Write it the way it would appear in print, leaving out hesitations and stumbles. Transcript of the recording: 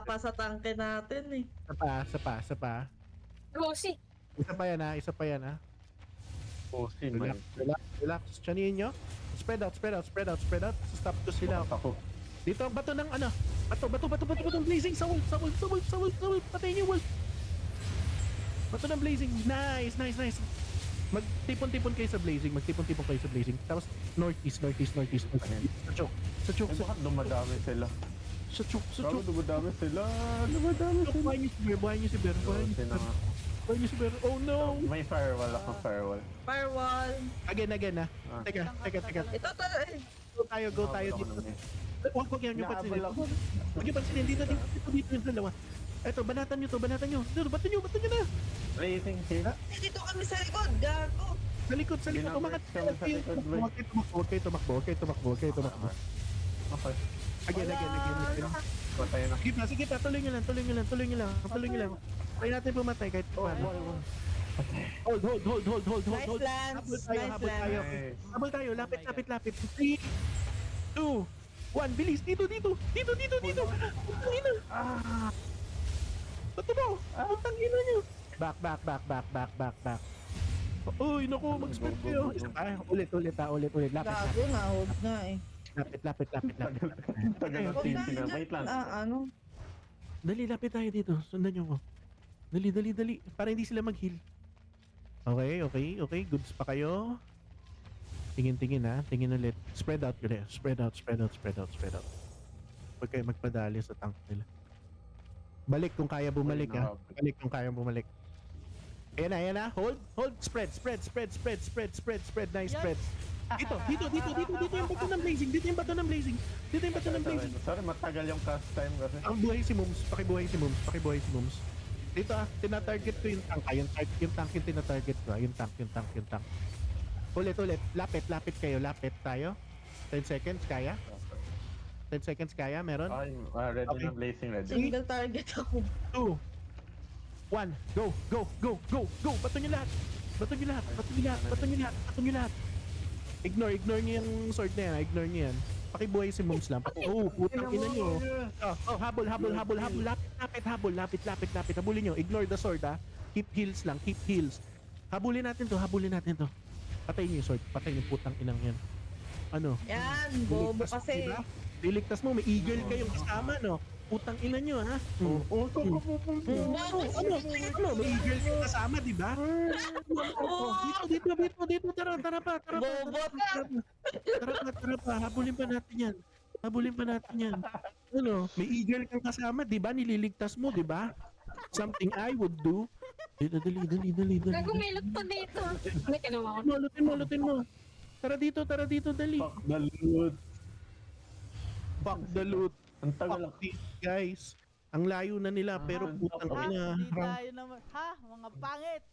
pa sa tangke natin eh. Isa pa. Lucy. Isa pa yan ha, isa pa yan ha. Pusin, Relax, man. relax, relax. Tiyanin nyo. Spread out, spread out, spread out, spread out. Stop to sila. Ako. Dito ang bato ng ano. Bato, blazing. Sa wolf. Patayin niyo wolf. Bato ng blazing. Nice. Magtipon-tipon kayo sa blazing. Tapos northeast. Sa choke. Eh, bakit dumadami sila? Sa choke. Bakit dumadami sila? Buhay niyo si Bear. Buhay niyo si Bear. Oh no! May firewall ako, firewall. Firewall. Again ha. Ah. Teka. Ito to eh. Go tayo dito. Huwag yan yung pansinin. Nahabol ako. Huwag yung pansinin. Dito yung dalawa. Eto, banatan nyo to. Bato nyo na. Blazing here. Dito kami sa likod, gago. Sa likod. Umangat Kami sa likod, boy. Huwag kayo tumakbo. Okay. Again. Patay na. Sige pa. Tuloy nyo lang. Try natin pumatay kahit paano. Hold. Nice lands. Habol tayo. Nice. Habol tayo. Lapit. 3, 2, 1. Bilis. Dito. Putang ina. Bato mo. Putang ina nyo. Back. Uy, naku. Mag-spread kayo. Isa pa. Ulit. Lapit. Gago na, hold nga eh. Lapit. Tagal ng TNT na. Wait lang. Ano? Dali, lapit tayo dito. Sundan nyo ko. Dali. Para hindi sila mag-heal. Okay. Goods pa kayo. Tingin ha. Tingin ulit. Spread out yun eh. Spread out. Huwag kayo magpadali sa tank nila. Balik kung kaya bumalik ha. Ayan na. Hold. Spread. Nice spread. Dito yung bato ng blazing. Sorry, matagal yung cast time kasi. Ang buhay si Mums. Pakibuhay si Mums. Dito tina-target ko yung tank. Yung tank yung tina-target ko. Yung tank. Ulit. Lapit kayo. Lapit tayo. 10 seconds, kaya? 10 seconds kaya? Meron? Ay, ready Okay. na blazing, ready. Single target ako. 2, 1, go! Bato nyo lahat. Ignore nyo yung sword na yan. Ignore nyo yan. Pakibuhay si Mums lang. Putang ina nyo. Habol. Lapit. Habulin nyo. Ignore the sword ha. Keep heals lang. Habulin natin to. Patayin nyo yung sword. Patayin yung putang inang yan. Ano? Yan, bobo Liligtas mo, kasi. diba? Liligtas mo. May eagle kayong kasama, no? Putang ina nyo, ha? May eagle kayong kasama, diba? Dito. Tara pa. Bobo ka. Tara pa. Habulin pa natin yan. Ano? May eagle kang kasama, diba? Nililigtas mo, diba? Something I would do. Dali. Nagumilot pa dito. Ano ginawa ko? Lutin mo. Tara dito, dali. Fuck the loot. Ang tagal Fuck these guys. Ang layo na nila pero putang ina. Hindi tayo naman. Ha? Mga pangit!